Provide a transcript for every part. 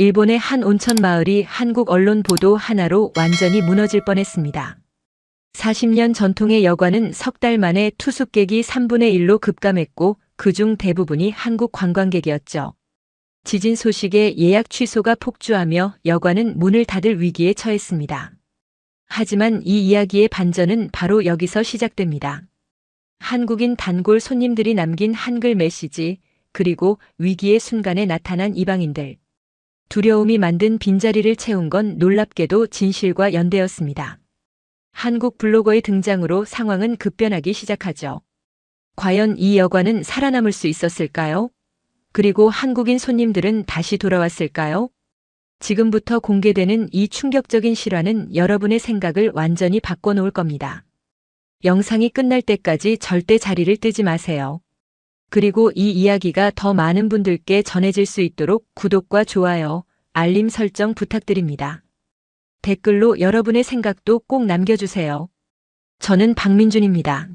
일본의 한 온천 마을이 한국 언론 보도 하나로 완전히 무너질 뻔했습니다. 40년 전통의 여관은 석 달 만에 투숙객이 3분의 1로 급감했고 그중 대부분이 한국 관광객이었죠. 지진 소식에 예약 취소가 폭주하며 여관은 문을 닫을 위기에 처했습니다. 하지만 이 이야기의 반전은 바로 여기서 시작됩니다. 한국인 단골 손님들이 남긴 한글 메시지, 그리고 위기의 순간에 나타난 이방인들. 두려움이 만든 빈자리를 채운 건 놀랍게도 진실과 연대였습니다. 한국 블로거의 등장으로 상황은 급변하기 시작하죠. 과연 이 여관은 살아남을 수 있었을까요? 그리고 한국인 손님들은 다시 돌아왔을까요? 지금부터 공개되는 이 충격적인 실화는 여러분의 생각을 완전히 바꿔놓을 겁니다. 영상이 끝날 때까지 절대 자리를 뜨지 마세요. 그리고 이 이야기가 더 많은 분들께 전해질 수 있도록 구독과 좋아요, 알림 설정 부탁드립니다. 댓글로 여러분의 생각도 꼭 남겨주세요. 저는 박민준입니다.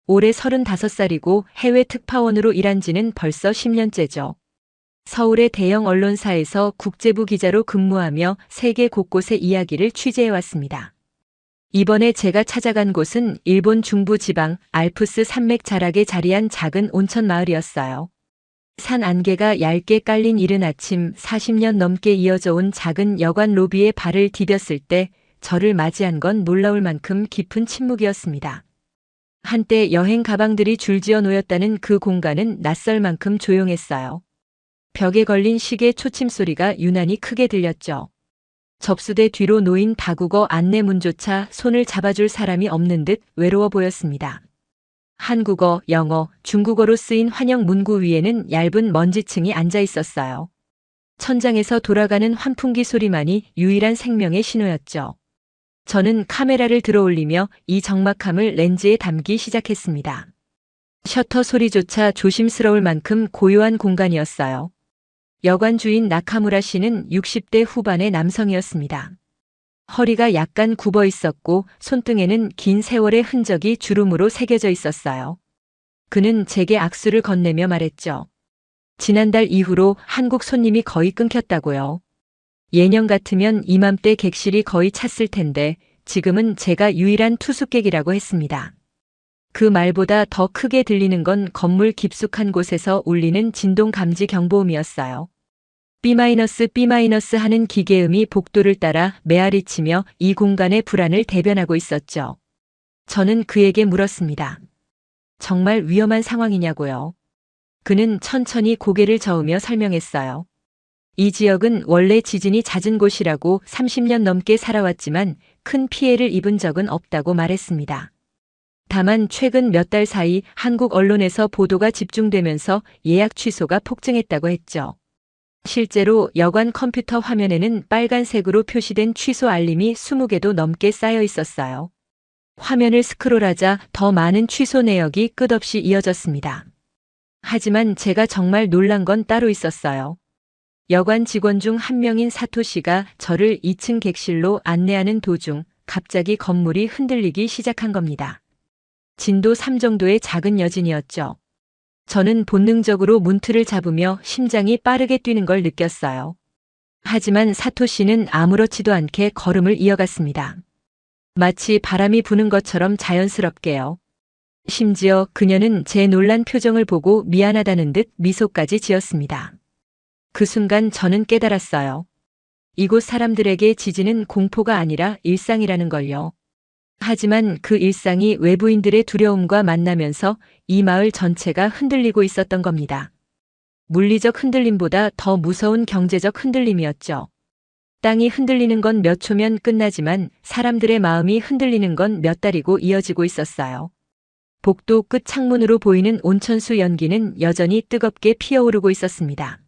올해 35살이고 해외 특파원으로 일한 지는 벌써 10년째죠. 서울의 대형 언론사에서 국제부 기자로 근무하며 세계 곳곳의 이야기를 취재해왔습니다. 이번에 제가 찾아간 곳은 일본 중부 지방 알프스 산맥 자락에 자리한 작은 온천 마을이었어요. 산 안개가 얇게 깔린 이른 아침 40년 넘게 이어져 온 작은 여관 로비에 발을 디뎠을 때 저를 맞이한 건 놀라울 만큼 깊은 침묵이었습니다. 한때 여행 가방들이 줄지어 놓였다는 그 공간은 낯설 만큼 조용했어요. 벽에 걸린 시계 초침 소리가 유난히 크게 들렸죠. 접수대 뒤로 놓인 다국어 안내문조차 손을 잡아줄 사람이 없는 듯 외로워 보였습니다. 한국어, 영어, 중국어로 쓰인 환영 문구 위에는 얇은 먼지층이 앉아 있었어요. 천장에서 돌아가는 환풍기 소리만이 유일한 생명의 신호였죠. 저는 카메라를 들어올리며 이 적막함을 렌즈에 담기 시작했습니다. 셔터 소리조차 조심스러울 만큼 고요한 공간이었어요. 여관 주인 나카무라 씨는 60대 후반의 남성이었습니다. 허리가 약간 굽어 있었고 손등에는 긴 세월의 흔적이 주름으로 새겨져 있었어요. 그는 제게 악수를 건네며 말했죠. 지난달 이후로 한국 손님이 거의 끊겼다고요. 예년 같으면 이맘때 객실이 거의 찼을 텐데 지금은 제가 유일한 투숙객이라고 했습니다. 그 말보다 더 크게 들리는 건 건물 깊숙한 곳에서 울리는 진동 감지 경보음이었어요. B- 하는 기계음이 복도를 따라 메아리치며 이 공간의 불안을 대변하고 있었죠. 저는 그에게 물었습니다. 정말 위험한 상황이냐고요. 그는 천천히 고개를 저으며 설명했어요. 이 지역은 원래 지진이 잦은 곳이라고 30년 넘게 살아왔지만 큰 피해를 입은 적은 없다고 말했습니다. 다만 최근 몇 달 사이 한국 언론에서 보도가 집중되면서 예약 취소가 폭증했다고 했죠. 실제로 여관 컴퓨터 화면에는 빨간색으로 표시된 취소 알림이 20개도 넘게 쌓여 있었어요. 화면을 스크롤하자 더 많은 취소 내역이 끝없이 이어졌습니다. 하지만 제가 정말 놀란 건 따로 있었어요. 여관 직원 중 한 명인 사토 씨가 저를 2층 객실로 안내하는 도중 갑자기 건물이 흔들리기 시작한 겁니다. 진도 3 정도의 작은 여진이었죠. 저는 본능적으로 문틀을 잡으며 심장이 빠르게 뛰는 걸 느꼈어요. 하지만 사토 씨는 아무렇지도 않게 걸음을 이어갔습니다. 마치 바람이 부는 것처럼 자연스럽게요. 심지어 그녀는 제 놀란 표정을 보고 미안하다는 듯 미소까지 지었습니다. 그 순간 저는 깨달았어요. 이곳 사람들에게 지진은 공포가 아니라 일상이라는 걸요. 하지만 그 일상이 외부인들의 두려움과 만나면서 이 마을 전체가 흔들리고 있었던 겁니다. 물리적 흔들림보다 더 무서운 경제적 흔들림이었죠. 땅이 흔들리는 건 몇 초면 끝나지만 사람들의 마음이 흔들리는 건 몇 달이고 이어지고 있었어요. 복도 끝 창문으로 보이는 온천수 연기는 여전히 뜨겁게 피어오르고 있었습니다.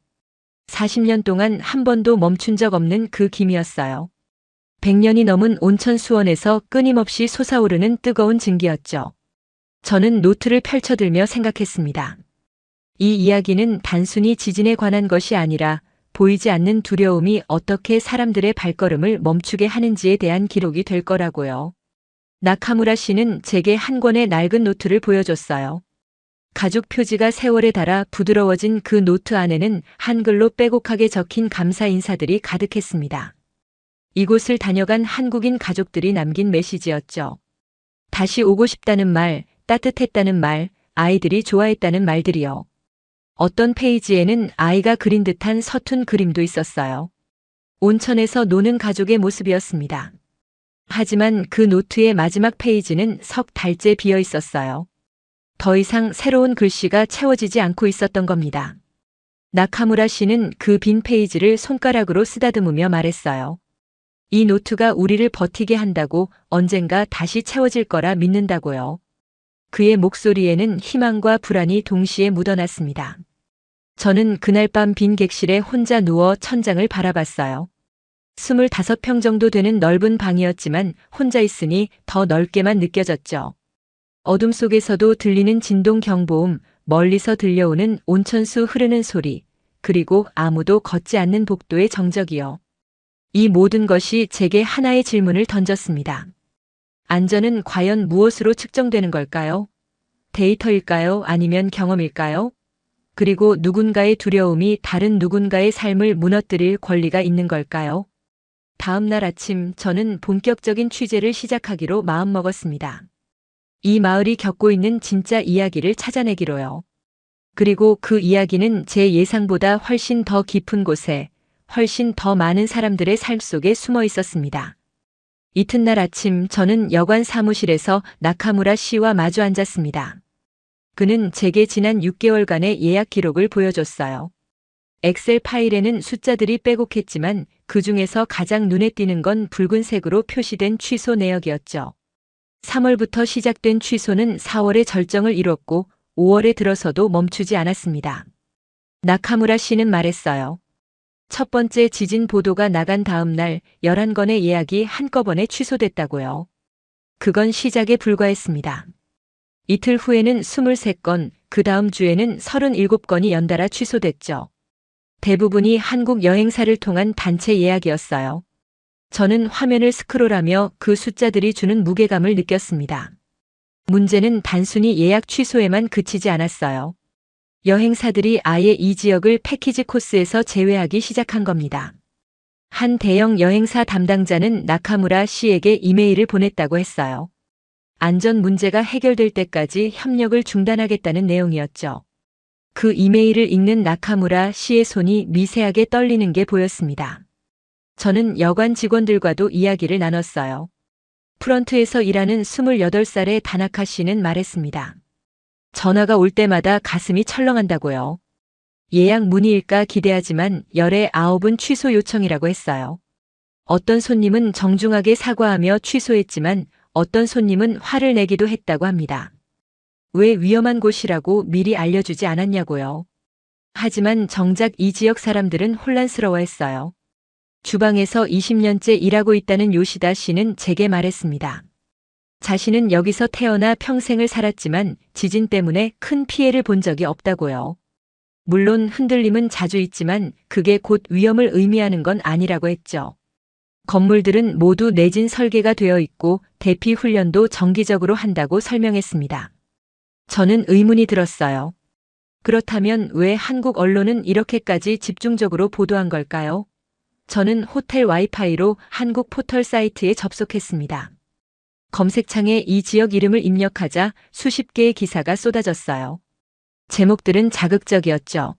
40년 동안 한 번도 멈춘 적 없는 그 김이었어요. 100년이 넘은 온천 수원에서 끊임없이 솟아오르는 뜨거운 증기였죠. 저는 노트를 펼쳐들며 생각했습니다. 이 이야기는 단순히 지진에 관한 것이 아니라 보이지 않는 두려움이 어떻게 사람들의 발걸음을 멈추게 하는지에 대한 기록이 될 거라고요. 나카무라 씨는 제게 한 권의 낡은 노트를 보여줬어요. 가족 표지가 세월에 닳아 부드러워진 그 노트 안에는 한글로 빼곡하게 적힌 감사 인사들이 가득했습니다. 이곳을 다녀간 한국인 가족들이 남긴 메시지였죠. 다시 오고 싶다는 말, 따뜻했다는 말, 아이들이 좋아했다는 말들이요. 어떤 페이지에는 아이가 그린 듯한 서툰 그림도 있었어요. 온천에서 노는 가족의 모습이었습니다. 하지만 그 노트의 마지막 페이지는 석 달째 비어 있었어요. 더 이상 새로운 글씨가 채워지지 않고 있었던 겁니다. 나카무라 씨는 그 빈 페이지를 손가락으로 쓰다듬으며 말했어요. 이 노트가 우리를 버티게 한다고, 언젠가 다시 채워질 거라 믿는다고요. 그의 목소리에는 희망과 불안이 동시에 묻어났습니다. 저는 그날 밤 빈 객실에 혼자 누워 천장을 바라봤어요. 25평 정도 되는 넓은 방이었지만 혼자 있으니 더 넓게만 느껴졌죠. 어둠 속에서도 들리는 진동 경보음, 멀리서 들려오는 온천수 흐르는 소리, 그리고 아무도 걷지 않는 복도의 정적이요. 이 모든 것이 제게 하나의 질문을 던졌습니다. 안전은 과연 무엇으로 측정되는 걸까요? 데이터일까요? 아니면 경험일까요? 그리고 누군가의 두려움이 다른 누군가의 삶을 무너뜨릴 권리가 있는 걸까요? 다음 날 아침 저는 본격적인 취재를 시작하기로 마음먹었습니다. 이 마을이 겪고 있는 진짜 이야기를 찾아내기로요. 그리고 그 이야기는 제 예상보다 훨씬 더 깊은 곳에, 훨씬 더 많은 사람들의 삶 속에 숨어 있었습니다. 이튿날 아침 저는 여관 사무실에서 나카무라 씨와 마주 앉았습니다. 그는 제게 지난 6개월간의 예약 기록을 보여줬어요. 엑셀 파일에는 숫자들이 빼곡했지만 그 중에서 가장 눈에 띄는 건 붉은색으로 표시된 취소 내역이었죠. 3월부터 시작된 취소는 4월에 절정을 이뤘고 5월에 들어서도 멈추지 않았습니다. 나카무라 씨는 말했어요. 첫 번째 지진 보도가 나간 다음 날 11건의 예약이 한꺼번에 취소됐다고요. 그건 시작에 불과했습니다. 이틀 후에는 23건, 그 다음 주에는 37건이 연달아 취소됐죠. 대부분이 한국 여행사를 통한 단체 예약이었어요. 저는 화면을 스크롤하며 그 숫자들이 주는 무게감을 느꼈습니다. 문제는 단순히 예약 취소에만 그치지 않았어요. 여행사들이 아예 이 지역을 패키지 코스에서 제외하기 시작한 겁니다. 한 대형 여행사 담당자는 나카무라 씨에게 이메일을 보냈다고 했어요. 안전 문제가 해결될 때까지 협력을 중단하겠다는 내용이었죠. 그 이메일을 읽는 나카무라 씨의 손이 미세하게 떨리는 게 보였습니다. 저는 여관 직원들과도 이야기를 나눴어요. 프런트에서 일하는 28살의 다나카 씨는 말했습니다. 전화가 올 때마다 가슴이 철렁한다고요. 예약 문의일까 기대하지만 열의 9은 취소 요청이라고 했어요. 어떤 손님은 정중하게 사과하며 취소했지만 어떤 손님은 화를 내기도 했다고 합니다. 왜 위험한 곳이라고 미리 알려주지 않았냐고요. 하지만 정작 이 지역 사람들은 혼란스러워했어요. 주방에서 20년째 일하고 있다는 요시다 씨는 제게 말했습니다. 자신은 여기서 태어나 평생을 살았지만 지진 때문에 큰 피해를 본 적이 없다고요. 물론 흔들림은 자주 있지만 그게 곧 위험을 의미하는 건 아니라고 했죠. 건물들은 모두 내진 설계가 되어 있고 대피 훈련도 정기적으로 한다고 설명했습니다. 저는 의문이 들었어요. 그렇다면 왜 한국 언론은 이렇게까지 집중적으로 보도한 걸까요? 저는 호텔 와이파이로 한국 포털 사이트에 접속했습니다. 검색창에 이 지역 이름을 입력하자 수십 개의 기사가 쏟아졌어요. 제목들은 자극적이었죠.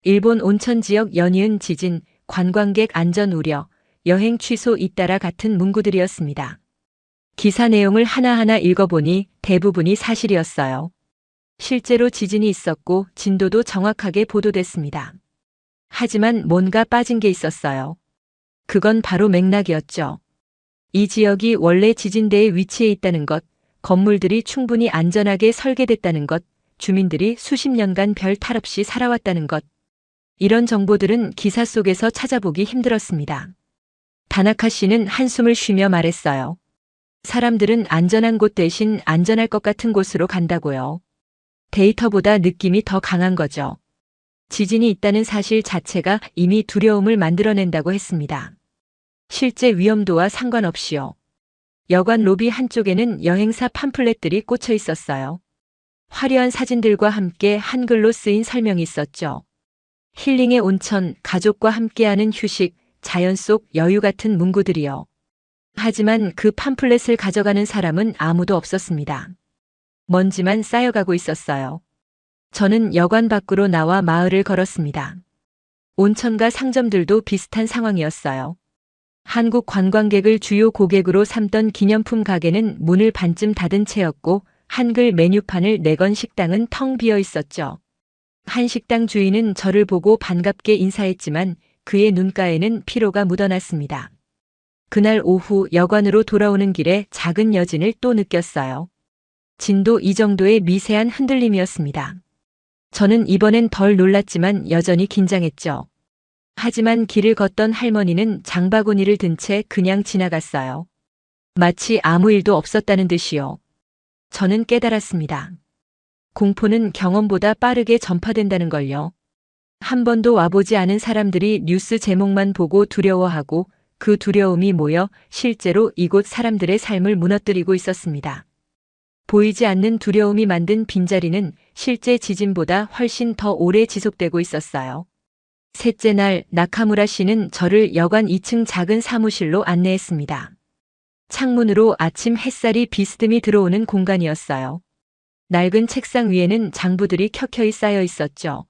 일본 온천 지역 연이은 지진, 관광객 안전 우려, 여행 취소 잇따라 같은 문구들이었습니다. 기사 내용을 하나하나 읽어보니 대부분이 사실이었어요. 실제로 지진이 있었고 진도도 정확하게 보도됐습니다. 하지만 뭔가 빠진 게 있었어요. 그건 바로 맥락이었죠. 이 지역이 원래 지진대의 위치해 있다는 것, 건물들이 충분히 안전하게 설계됐다는 것, 주민들이 수십 년간 별 탈 없이 살아왔다는 것. 이런 정보들은 기사 속에서 찾아보기 힘들었습니다. 다나카 씨는 한숨을 쉬며 말했어요. 사람들은 안전한 곳 대신 안전할 것 같은 곳으로 간다고요. 데이터보다 느낌이 더 강한 거죠. 지진이 있다는 사실 자체가 이미 두려움을 만들어낸다고 했습니다. 실제 위험도와 상관없이요. 여관 로비 한쪽에는 여행사 팜플렛들이 꽂혀 있었어요. 화려한 사진들과 함께 한글로 쓰인 설명이 있었죠. 힐링의 온천, 가족과 함께하는 휴식, 자연 속 여유 같은 문구들이요. 하지만 그 팜플렛을 가져가는 사람은 아무도 없었습니다. 먼지만 쌓여가고 있었어요. 저는 여관 밖으로 나와 마을을 걸었습니다. 온천과 상점들도 비슷한 상황이었어요. 한국 관광객을 주요 고객으로 삼던 기념품 가게는 문을 반쯤 닫은 채였고 한글 메뉴판을 내건 식당은 텅 비어 있었죠. 한 식당 주인은 저를 보고 반갑게 인사했지만 그의 눈가에는 피로가 묻어났습니다. 그날 오후 여관으로 돌아오는 길에 작은 여진을 또 느꼈어요. 진도 이 정도의 미세한 흔들림이었습니다. 저는 이번엔 덜 놀랐지만 여전히 긴장했죠. 하지만 길을 걷던 할머니는 장바구니를 든 채 그냥 지나갔어요. 마치 아무 일도 없었다는 듯이요. 저는 깨달았습니다. 공포는 경험보다 빠르게 전파된다는 걸요. 한 번도 와보지 않은 사람들이 뉴스 제목만 보고 두려워하고 그 두려움이 모여 실제로 이곳 사람들의 삶을 무너뜨리고 있었습니다. 보이지 않는 두려움이 만든 빈자리는 실제 지진보다 훨씬 더 오래 지속되고 있었어요. 셋째 날 나카무라 씨는 저를 여관 2층 작은 사무실로 안내했습니다. 창문으로 아침 햇살이 비스듬히 들어오는 공간이었어요. 낡은 책상 위에는 장부들이 켜켜이 쌓여 있었죠.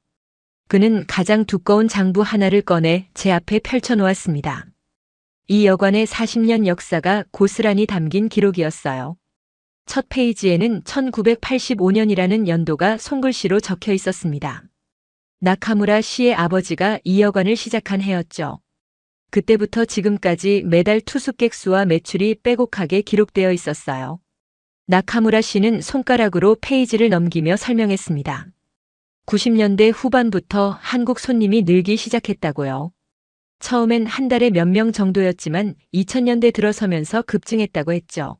그는 가장 두꺼운 장부 하나를 꺼내 제 앞에 펼쳐놓았습니다. 이 여관의 40년 역사가 고스란히 담긴 기록이었어요. 첫 페이지에는 1985년이라는 연도가 손글씨로 적혀 있었습니다. 나카무라 씨의 아버지가 이 여관을 시작한 해였죠. 그때부터 지금까지 매달 투숙객 수와 매출이 빼곡하게 기록되어 있었어요. 나카무라 씨는 손가락으로 페이지를 넘기며 설명했습니다. 90년대 후반부터 한국 손님이 늘기 시작했다고요. 처음엔 한 달에 몇 명 정도였지만 2000년대 들어서면서 급증했다고 했죠.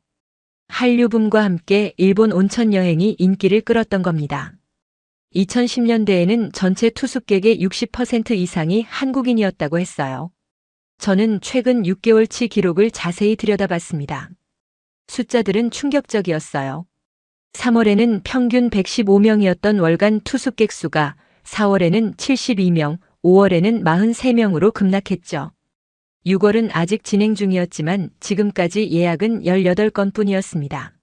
한류붐과 함께 일본 온천 여행이 인기를 끌었던 겁니다. 2010년대에는 전체 투숙객의 60% 이상이 한국인이었다고 했어요. 저는 최근 6개월치 기록을 자세히 들여다봤습니다. 숫자들은 충격적이었어요. 3월에는 평균 115명이었던 월간 투숙객 수가 4월에는 72명, 5월에는 43명으로 급락했죠. 6월은 아직 진행 중이었지만 지금까지 예약은 18건 뿐이었습니다.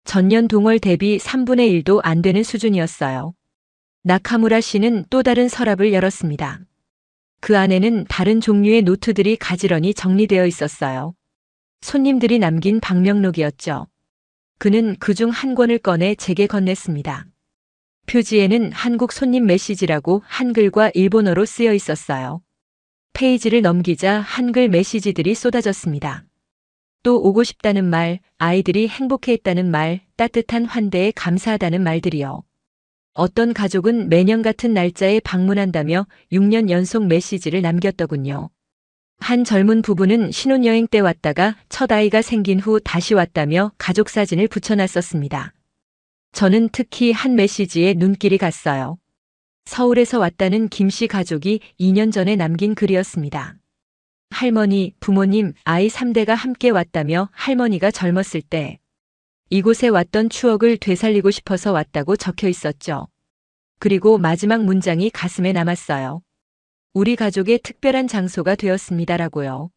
전년 동월 대비 3분의 1도 안 되는 수준이었어요. 나카무라 씨는 또 다른 서랍을 열었습니다. 그 안에는 다른 종류의 노트들이 가지런히 정리되어 있었어요. 손님들이 남긴 방명록이었죠. 그는 그중 한 권을 꺼내 제게 건넸습니다. 표지에는 한국 손님 메시지라고 한글과 일본어로 쓰여 있었어요. 페이지를 넘기자 한글 메시지들이 쏟아졌습니다. 또 오고 싶다는 말, 아이들이 행복해했다는 말, 따뜻한 환대에 감사하다는 말들이요. 어떤 가족은 매년 같은 날짜에 방문한다며 6년 연속 메시지를 남겼더군요. 한 젊은 부부는 신혼여행 때 왔다가 첫 아이가 생긴 후 다시 왔다며 가족 사진을 붙여놨었습니다. 저는 특히 한 메시지에 눈길이 갔어요. 서울에서 왔다는 김 씨 가족이 2년 전에 남긴 글이었습니다. 할머니, 부모님, 아이 3대가 함께 왔다며 할머니가 젊었을 때 이곳에 왔던 추억을 되살리고 싶어서 왔다고 적혀 있었죠. 그리고 마지막 문장이 가슴에 남았어요. 우리 가족의 특별한 장소가 되었습니다라고요.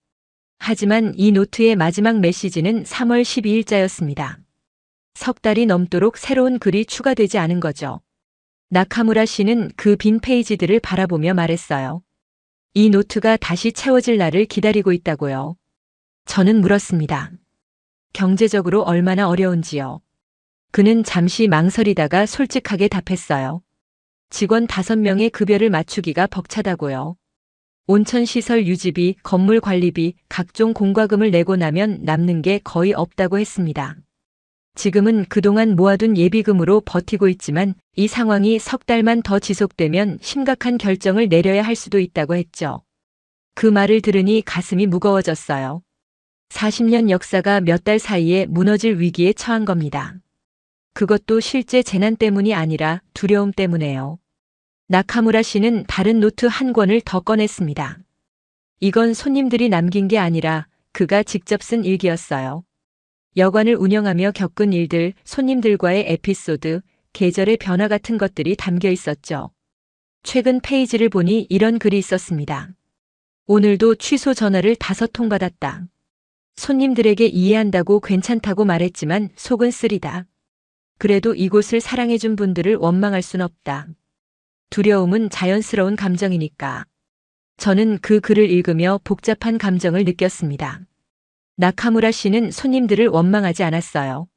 하지만 이 노트의 마지막 메시지는 3월 12일자였습니다. 석 달이 넘도록 새로운 글이 추가되지 않은 거죠. 나카무라 씨는 그 빈 페이지들을 바라보며 말했어요. 이 노트가 다시 채워질 날을 기다리고 있다고요. 저는 물었습니다. 경제적으로 얼마나 어려운지요. 그는 잠시 망설이다가 솔직하게 답했어요. 직원 5명의 급여를 맞추기가 벅차다고요. 온천시설 유지비, 건물 관리비, 각종 공과금을 내고 나면 남는 게 거의 없다고 했습니다. 지금은 그동안 모아둔 예비금으로 버티고 있지만 이 상황이 석 달만 더 지속되면 심각한 결정을 내려야 할 수도 있다고 했죠. 그 말을 들으니 가슴이 무거워졌어요. 40년 역사가 몇 달 사이에 무너질 위기에 처한 겁니다. 그것도 실제 재난 때문이 아니라 두려움 때문에요. 나카무라 씨는 다른 노트 한 권을 더 꺼냈습니다. 이건 손님들이 남긴 게 아니라 그가 직접 쓴 일기였어요. 여관을 운영하며 겪은 일들, 손님들과의 에피소드, 계절의 변화 같은 것들이 담겨 있었죠. 최근 페이지를 보니 이런 글이 있었습니다. 오늘도 취소 전화를 5통 받았다. 손님들에게 이해한다고 괜찮다고 말했지만 속은 쓰리다. 그래도 이곳을 사랑해준 분들을 원망할 순 없다. 두려움은 자연스러운 감정이니까. 저는 그 글을 읽으며 복잡한 감정을 느꼈습니다. 나카무라 씨는 손님들을 원망하지 않았어요.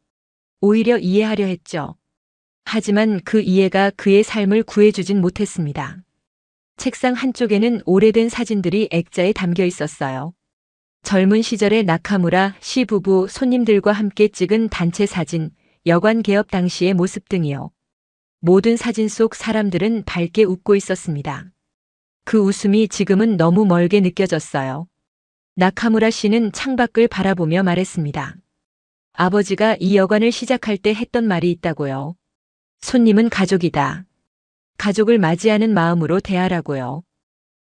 오히려 이해하려 했죠. 하지만 그 이해가 그의 삶을 구해주진 못했습니다. 책상 한쪽에는 오래된 사진들이 액자에 담겨 있었어요. 젊은 시절의 나카무라 씨 부부 손님들과 함께 찍은 단체 사진, 여관 개업 당시의 모습 등이요. 모든 사진 속 사람들은 밝게 웃고 있었습니다. 그 웃음이 지금은 너무 멀게 느껴졌어요. 나카무라 씨는 창밖을 바라보며 말했습니다. 아버지가 이 여관을 시작할 때 했던 말이 있다고요. 손님은 가족이다. 가족을 맞이하는 마음으로 대하라고요.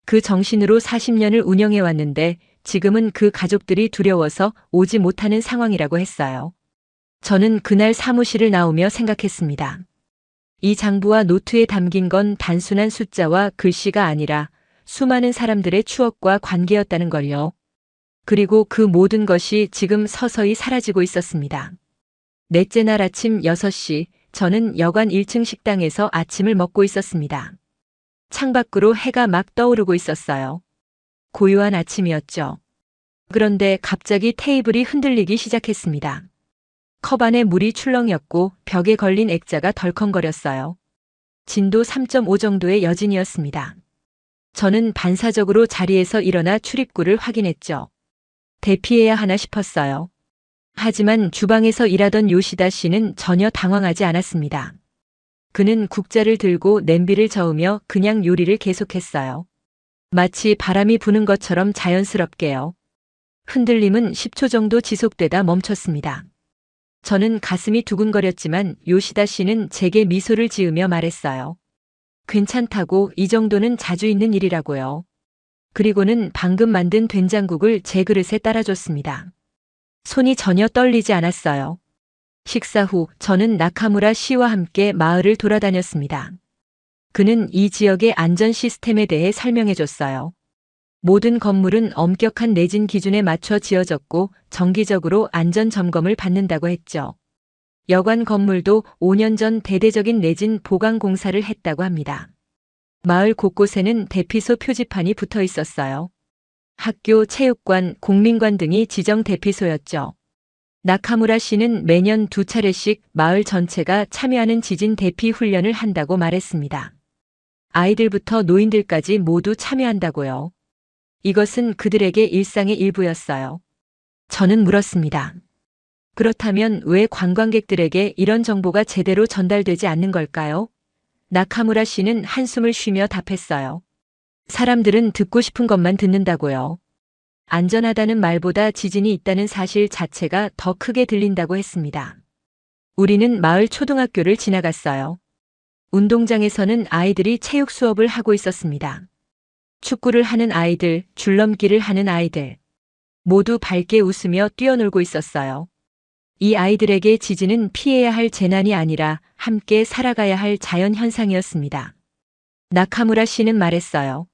그 정신으로 40년을 운영해 왔는데 지금은 그 가족들이 두려워서 오지 못하는 상황이라고 했어요. 저는 그날 사무실을 나오며 생각했습니다. 이 장부와 노트에 담긴 건 단순한 숫자와 글씨가 아니라 수많은 사람들의 추억과 관계였다는 걸요. 그리고 그 모든 것이 지금 서서히 사라지고 있었습니다. 넷째 날 아침 6시, 저는 여관 1층 식당에서 아침을 먹고 있었습니다. 창밖으로 해가 막 떠오르고 있었어요. 고요한 아침이었죠. 그런데 갑자기 테이블이 흔들리기 시작했습니다. 컵 안에 물이 출렁였고 벽에 걸린 액자가 덜컹거렸어요. 진도 3.5 정도의 여진이었습니다. 저는 반사적으로 자리에서 일어나 출입구를 확인했죠. 대피해야 하나 싶었어요. 하지만 주방에서 일하던 요시다 씨는 전혀 당황하지 않았습니다. 그는 국자를 들고 냄비를 저으며 그냥 요리를 계속했어요. 마치 바람이 부는 것처럼 자연스럽게요. 흔들림은 10초 정도 지속되다 멈췄습니다. 저는 가슴이 두근거렸지만 요시다 씨는 제게 미소를 지으며 말했어요. 괜찮다고, 이 정도는 자주 있는 일이라고요. 그리고는 방금 만든 된장국을 제 그릇에 따라줬습니다. 손이 전혀 떨리지 않았어요. 식사 후 저는 나카무라 씨와 함께 마을을 돌아다녔습니다. 그는 이 지역의 안전 시스템에 대해 설명해줬어요. 모든 건물은 엄격한 내진 기준에 맞춰 지어졌고 정기적으로 안전 점검을 받는다고 했죠. 여관 건물도 5년 전 대대적인 내진 보강 공사를 했다고 합니다. 마을 곳곳에는 대피소 표지판이 붙어 있었어요. 학교, 체육관, 공민관 등이 지정 대피소였죠. 나카무라 씨는 매년 2차례씩 마을 전체가 참여하는 지진 대피 훈련을 한다고 말했습니다. 아이들부터 노인들까지 모두 참여한다고요. 이것은 그들에게 일상의 일부였어요. 저는 물었습니다. 그렇다면 왜 관광객들에게 이런 정보가 제대로 전달되지 않는 걸까요? 나카무라 씨는 한숨을 쉬며 답했어요. 사람들은 듣고 싶은 것만 듣는다고요. 안전하다는 말보다 지진이 있다는 사실 자체가 더 크게 들린다고 했습니다. 우리는 마을 초등학교를 지나갔어요. 운동장에서는 아이들이 체육 수업을 하고 있었습니다. 축구를 하는 아이들, 줄넘기를 하는 아이들. 모두 밝게 웃으며 뛰어놀고 있었어요. 이 아이들에게 지진은 피해야 할 재난이 아니라 함께 살아가야 할 자연 현상이었습니다. 나카무라 씨는 말했어요.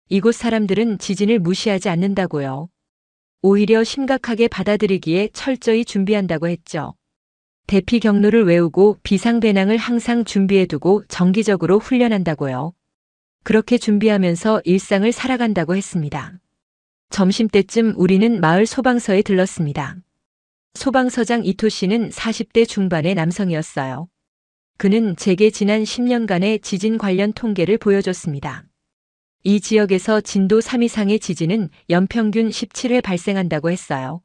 이곳 사람들은 지진을 무시하지 않는다고요. 오히려 심각하게 받아들이기에 철저히 준비한다고 했죠. 대피 경로를 외우고 비상 배낭을 항상 준비해두고 정기적으로 훈련한다고요. 그렇게 준비하면서 일상을 살아간다고 했습니다. 점심때쯤 우리는 마을 소방서에 들렀습니다. 소방서장 이토 씨는 40대 중반의 남성이었어요. 그는 제게 지난 10년간의 지진 관련 통계를 보여줬습니다. 이 지역에서 진도 3 이상의 지진은 연평균 17회 발생한다고 했어요.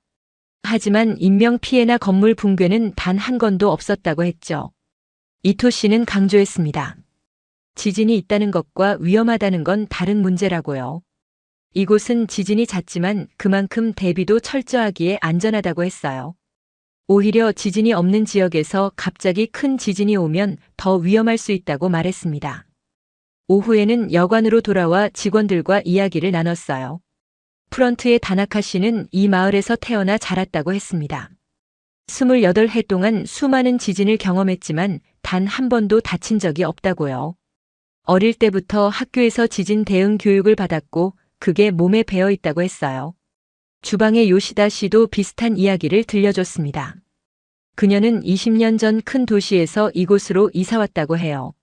하지만 인명피해나 건물 붕괴는 단 한 건도 없었다고 했죠. 이토 씨는 강조했습니다. 지진이 있다는 것과 위험하다는 건 다른 문제라고요. 이곳은 지진이 잦지만 그만큼 대비도 철저하기에 안전하다고 했어요. 오히려 지진이 없는 지역에서 갑자기 큰 지진이 오면 더 위험할 수 있다고 말했습니다. 오후에는 여관으로 돌아와 직원들과 이야기를 나눴어요. 프런트의 다나카 씨는 이 마을에서 태어나 자랐다고 했습니다. 28해 동안 수많은 지진을 경험했지만 단 단 한 번도 다친 적이 없다고요. 어릴 때부터 학교에서 지진 대응 교육을 받았고 그게 몸에 배어 있다고 했어요. 주방의 요시다 씨도 비슷한 이야기를 들려줬습니다. 그녀는 20년 전 큰 도시에서 이곳으로 이사 왔다고 해요.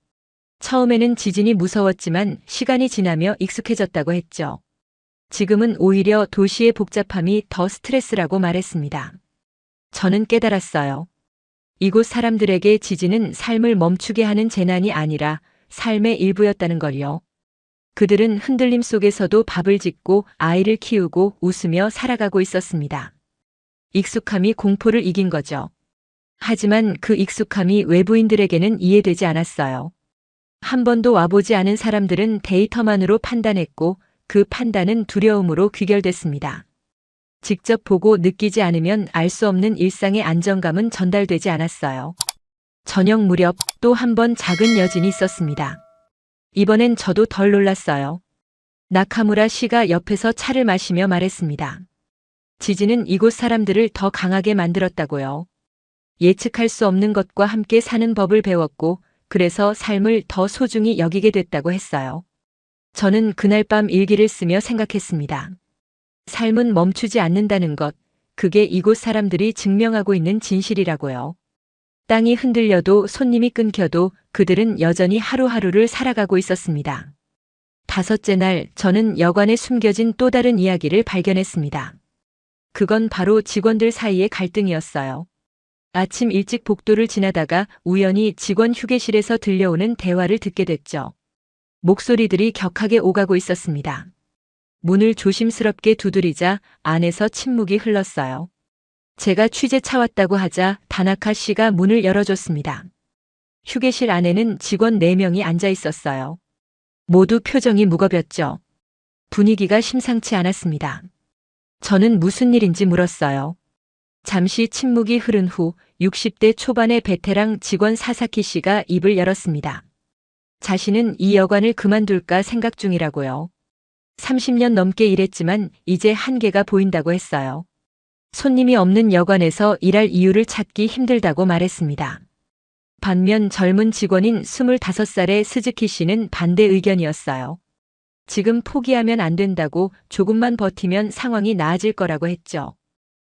처음에는 지진이 무서웠지만 시간이 지나며 익숙해졌다고 했죠. 지금은 오히려 도시의 복잡함이 더 스트레스라고 말했습니다. 저는 깨달았어요. 이곳 사람들에게 지진은 삶을 멈추게 하는 재난이 아니라 삶의 일부였다는 걸요. 그들은 흔들림 속에서도 밥을 짓고 아이를 키우고 웃으며 살아가고 있었습니다. 익숙함이 공포를 이긴 거죠. 하지만 그 익숙함이 외부인들에게는 이해되지 않았어요. 한 번도 와보지 않은 사람들은 데이터만으로 판단했고 그 판단은 두려움으로 귀결됐습니다. 직접 보고 느끼지 않으면 알 수 없는 일상의 안정감은 전달되지 않았어요. 저녁 무렵 또 한 번 작은 여진이 있었습니다. 이번엔 저도 덜 놀랐어요. 나카무라 씨가 옆에서 차를 마시며 말했습니다. 지진은 이곳 사람들을 더 강하게 만들었다고요. 예측할 수 없는 것과 함께 사는 법을 배웠고 그래서 삶을 더 소중히 여기게 됐다고 했어요. 저는 그날 밤 일기를 쓰며 생각했습니다. 삶은 멈추지 않는다는 것, 그게 이곳 사람들이 증명하고 있는 진실이라고요. 땅이 흔들려도 손님이 끊겨도 그들은 여전히 하루하루를 살아가고 있었습니다. 다섯째 날 저는 여관에 숨겨진 또 다른 이야기를 발견했습니다. 그건 바로 직원들 사이의 갈등이었어요. 아침 일찍 복도를 지나다가 우연히 직원 휴게실에서 들려오는 대화를 듣게 됐죠. 목소리들이 격하게 오가고 있었습니다. 문을 조심스럽게 두드리자 안에서 침묵이 흘렀어요. 제가 취재차 왔다고 하자 다나카 씨가 문을 열어줬습니다. 휴게실 안에는 직원 4명이 앉아 있었어요. 모두 표정이 무겁였죠. 분위기가 심상치 않았습니다. 저는 무슨 일인지 물었어요. 잠시 침묵이 흐른 후 60대 초반의 베테랑 직원 사사키 씨가 입을 열었습니다. 자신은 이 여관을 그만둘까 생각 중이라고요. 30년 넘게 일했지만 이제 한계가 보인다고 했어요. 손님이 없는 여관에서 일할 이유를 찾기 힘들다고 말했습니다. 반면 젊은 직원인 25살의 스즈키 씨는 반대 의견이었어요. 지금 포기하면 안 된다고 조금만 버티면 상황이 나아질 거라고 했죠.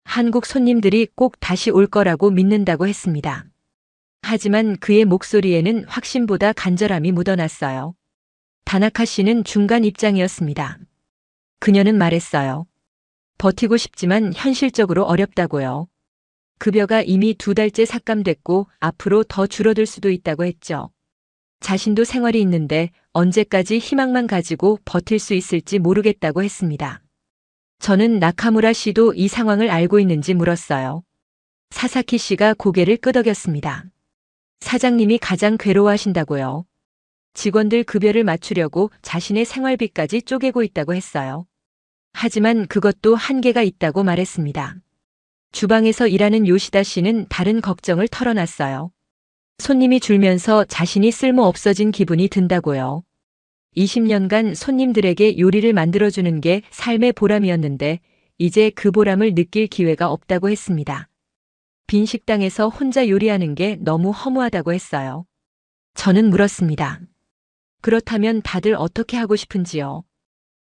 한국 손님들이 꼭 다시 올 거라고 믿는다고 했습니다. 하지만 그의 목소리에는 확신보다 간절함이 묻어났어요. 다나카 씨는 중간 입장이었습니다. 그녀는 말했어요. 버티고 싶지만 현실적으로 어렵다고요. 급여가 이미 2달째 삭감됐고 앞으로 더 줄어들 수도 있다고 했죠. 자신도 생활이 있는데 언제까지 희망만 가지고 버틸 수 있을지 모르겠다고 했습니다. 저는 나카무라 씨도 이 상황을 알고 있는지 물었어요. 사사키 씨가 고개를 끄덕였습니다. 사장님이 가장 괴로워하신다고요. 직원들 급여를 맞추려고 자신의 생활비까지 쪼개고 있다고 했어요. 하지만 그것도 한계가 있다고 말했습니다. 주방에서 일하는 요시다 씨는 다른 걱정을 털어놨어요. 손님이 줄면서 자신이 쓸모 없어진 기분이 든다고요. 20년간 손님들에게 요리를 만들어주는 게 삶의 보람이었는데 이제 그 보람을 느낄 기회가 없다고 했습니다. 빈 식당에서 혼자 요리하는 게 너무 허무하다고 했어요. 저는 물었습니다. 그렇다면 다들 어떻게 하고 싶은지요?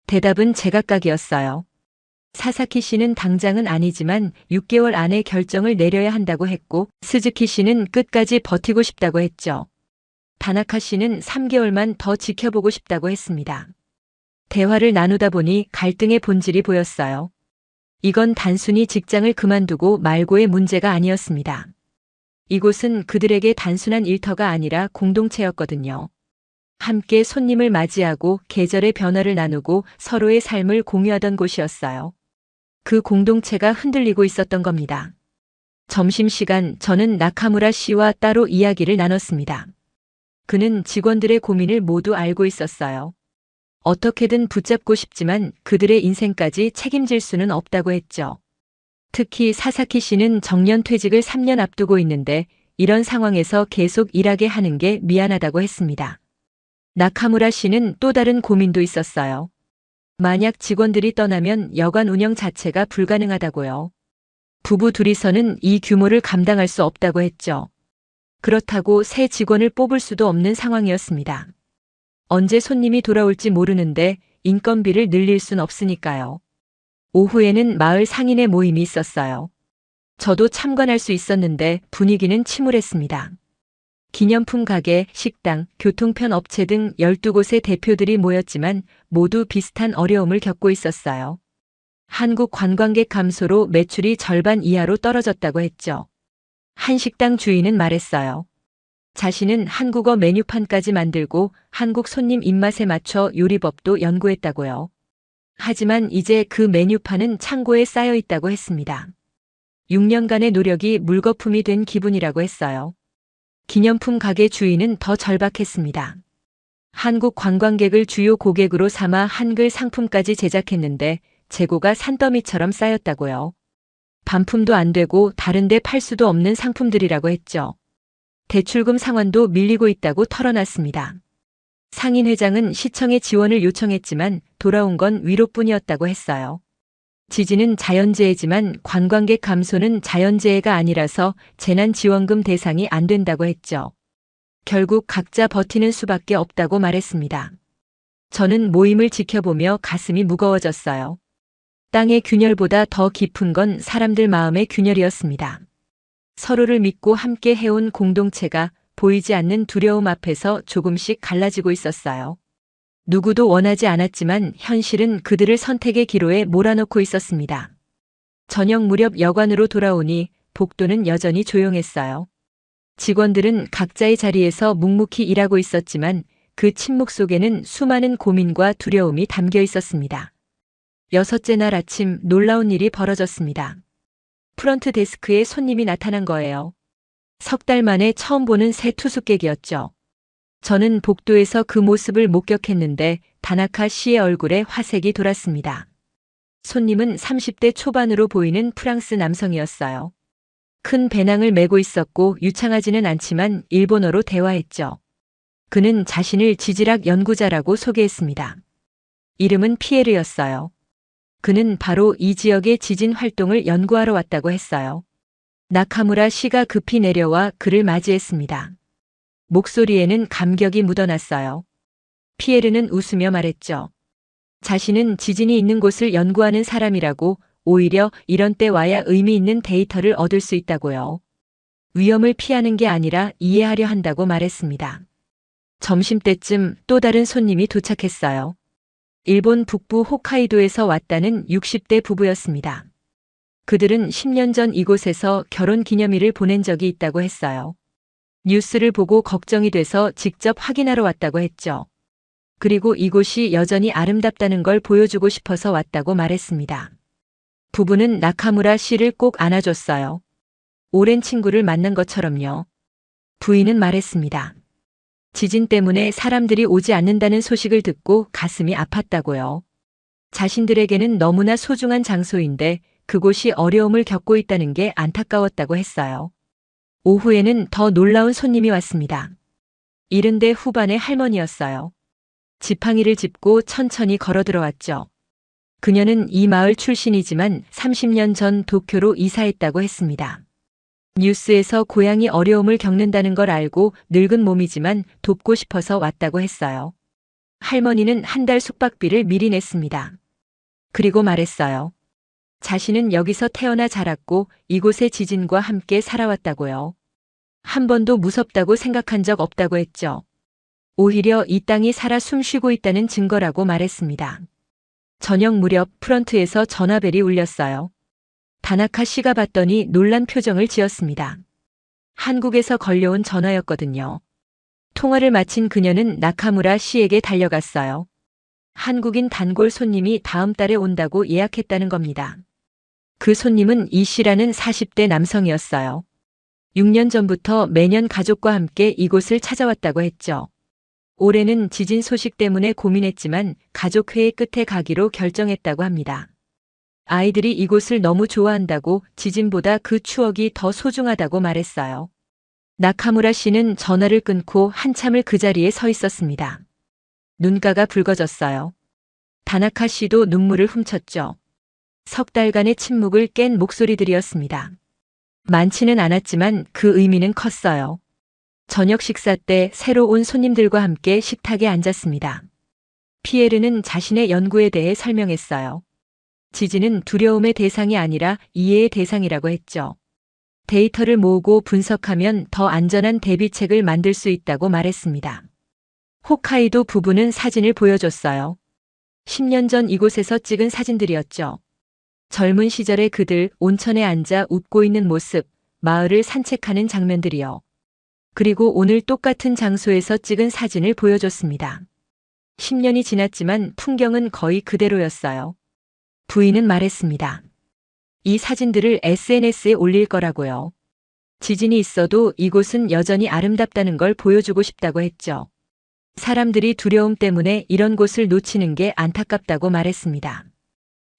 대답은 제각각이었어요. 사사키 씨는 당장은 아니지만 6개월 안에 결정을 내려야 한다고 했고 스즈키 씨는 끝까지 버티고 싶다고 했죠. 다나카 씨는 3개월만 더 지켜보고 싶다고 했습니다. 대화를 나누다 보니 갈등의 본질이 보였어요. 이건 단순히 직장을 그만두고 말고의 문제가 아니었습니다. 이곳은 그들에게 단순한 일터가 아니라 공동체였거든요. 함께 손님을 맞이하고 계절의 변화를 나누고 서로의 삶을 공유하던 곳이었어요. 그 공동체가 흔들리고 있었던 겁니다. 점심시간 저는 나카무라 씨와 따로 이야기를 나눴습니다. 그는 직원들의 고민을 모두 알고 있었어요. 어떻게든 붙잡고 싶지만 그들의 인생까지 책임질 수는 없다고 했죠. 특히 사사키 씨는 정년퇴직을 3년 앞두고 있는데 이런 상황에서 계속 일하게 하는 게 미안하다고 했습니다. 나카무라 씨는 또 다른 고민도 있었어요. 만약 직원들이 떠나면 여관 운영 자체가 불가능하다고요. 부부 둘이서는 이 규모를 감당할 수 없다고 했죠. 그렇다고 새 직원을 뽑을 수도 없는 상황이었습니다. 언제 손님이 돌아올지 모르는데 인건비를 늘릴 순 없으니까요. 오후에는 마을 상인의 모임이 있었어요. 저도 참관할 수 있었는데 분위기는 침울했습니다. 기념품 가게, 식당, 교통편 업체 등 12곳의 대표들이 모였지만 모두 비슷한 어려움을 겪고 있었어요. 한국 관광객 감소로 매출이 절반 이하로 떨어졌다고 했죠. 한 식당 주인은 말했어요. 자신은 한국어 메뉴판까지 만들고 한국 손님 입맛에 맞춰 요리법도 연구했다고요. 하지만 이제 그 메뉴판은 창고에 쌓여 있다고 했습니다. 6년간의 노력이 물거품이 된 기분이라고 했어요. 기념품 가게 주인은 더 절박했습니다. 한국 관광객을 주요 고객으로 삼아 한글 상품까지 제작했는데 재고가 산더미처럼 쌓였다고요. 반품도 안 되고 다른 데 팔 수도 없는 상품들이라고 했죠. 대출금 상환도 밀리고 있다고 털어놨습니다. 상인 회장은 시청에 지원을 요청했지만 돌아온 건 위로뿐이었다고 했어요. 지진은 자연재해지만 관광객 감소는 자연재해가 아니라서 재난지원금 대상이 안 된다고 했죠. 결국 각자 버티는 수밖에 없다고 말했습니다. 저는 모임을 지켜보며 가슴이 무거워졌어요. 땅의 균열보다 더 깊은 건 사람들 마음의 균열이었습니다. 서로를 믿고 함께 해온 공동체가 보이지 않는 두려움 앞에서 조금씩 갈라지고 있었어요. 누구도 원하지 않았지만 현실은 그들을 선택의 기로에 몰아넣고 있었습니다. 저녁 무렵 여관으로 돌아오니 복도는 여전히 조용했어요. 직원들은 각자의 자리에서 묵묵히 일하고 있었지만 그 침묵 속에는 수많은 고민과 두려움이 담겨 있었습니다. 여섯째 날 아침 놀라운 일이 벌어졌습니다. 프런트 데스크에 손님이 나타난 거예요. 석 달 만에 처음 보는 새 투숙객이었죠. 저는 복도에서 그 모습을 목격했는데 다나카 씨의 얼굴에 화색이 돌았습니다. 손님은 30대 초반으로 보이는 프랑스 남성이었어요. 큰 배낭을 메고 있었고 유창하지는 않지만 일본어로 대화했죠. 그는 자신을 지질학 연구자라고 소개했습니다. 이름은 피에르였어요. 그는 바로 이 지역의 지진 활동을 연구하러 왔다고 했어요. 나카무라 씨가 급히 내려와 그를 맞이했습니다. 목소리에는 감격이 묻어났어요. 피에르는 웃으며 말했죠. 자신은 지진이 있는 곳을 연구하는 사람이라고, 오히려 이런 때 와야 의미 있는 데이터를 얻을 수 있다고요. 위험을 피하는 게 아니라 이해하려 한다고 말했습니다. 점심때쯤 또 다른 손님이 도착했어요. 일본 북부 홋카이도에서 왔다는 60대 부부였습니다. 그들은 10년 전 이곳에서 결혼 기념일을 보낸 적이 있다고 했어요. 뉴스를 보고 걱정이 돼서 직접 확인하러 왔다고 했죠. 그리고 이곳이 여전히 아름답다는 걸 보여주고 싶어서 왔다고 말했습니다. 부부는 나카무라 씨를 꼭 안아줬어요. 오랜 친구를 만난 것처럼요. 부인은 말했습니다. 지진 때문에 사람들이 오지 않는다는 소식을 듣고 가슴이 아팠다고요. 자신들에게는 너무나 소중한 장소인데 그곳이 어려움을 겪고 있다는 게 안타까웠다고 했어요. 오후에는 더 놀라운 손님이 왔습니다. 70대 후반의 할머니였어요. 지팡이를 짚고 천천히 걸어 들어왔죠. 그녀는 이 마을 출신이지만 30년 전 도쿄로 이사했다고 했습니다. 뉴스에서 고향이 어려움을 겪는다는 걸 알고 늙은 몸이지만 돕고 싶어서 왔다고 했어요. 할머니는 한 달 숙박비를 미리 냈습니다. 그리고 말했어요. 자신은 여기서 태어나 자랐고 이곳의 지진과 함께 살아왔다고요. 한 번도 무섭다고 생각한 적 없다고 했죠. 오히려 이 땅이 살아 숨쉬고 있다는 증거라고 말했습니다. 저녁 무렵 프런트에서 전화벨이 울렸어요. 다나카 씨가 받더니 놀란 표정을 지었습니다. 한국에서 걸려온 전화였거든요. 통화를 마친 그녀는 나카무라 씨에게 달려갔어요. 한국인 단골 손님이 다음 달에 온다고 예약했다는 겁니다. 그 손님은 이 씨라는 40대 남성이었어요. 6년 전부터 매년 가족과 함께 이곳을 찾아왔다고 했죠. 올해는 지진 소식 때문에 고민했지만 가족회의 끝에 가기로 결정했다고 합니다. 아이들이 이곳을 너무 좋아한다고 지진보다 그 추억이 더 소중하다고 말했어요. 나카무라 씨는 전화를 끊고 한참을 그 자리에 서 있었습니다. 눈가가 붉어졌어요. 다나카 씨도 눈물을 훔쳤죠. 석 달간의 침묵을 깬 목소리들이었습니다. 많지는 않았지만 그 의미는 컸어요. 저녁 식사 때 새로 온 손님들과 함께 식탁에 앉았습니다. 피에르는 자신의 연구에 대해 설명했어요. 지진은 두려움의 대상이 아니라 이해의 대상이라고 했죠. 데이터를 모으고 분석하면 더 안전한 대비책을 만들 수 있다고 말했습니다. 홋카이도 부부는 사진을 보여줬어요. 10년 전 이곳에서 찍은 사진들이었죠. 젊은 시절의 그들 온천에 앉아 웃고 있는 모습, 마을을 산책하는 장면들이요. 그리고 오늘 똑같은 장소에서 찍은 사진을 보여줬습니다. 10년이 지났지만 풍경은 거의 그대로였어요. 부인은 말했습니다. 이 사진들을 SNS에 올릴 거라고요. 지진이 있어도 이곳은 여전히 아름답다는 걸 보여주고 싶다고 했죠. 사람들이 두려움 때문에 이런 곳을 놓치는 게 안타깝다고 말했습니다.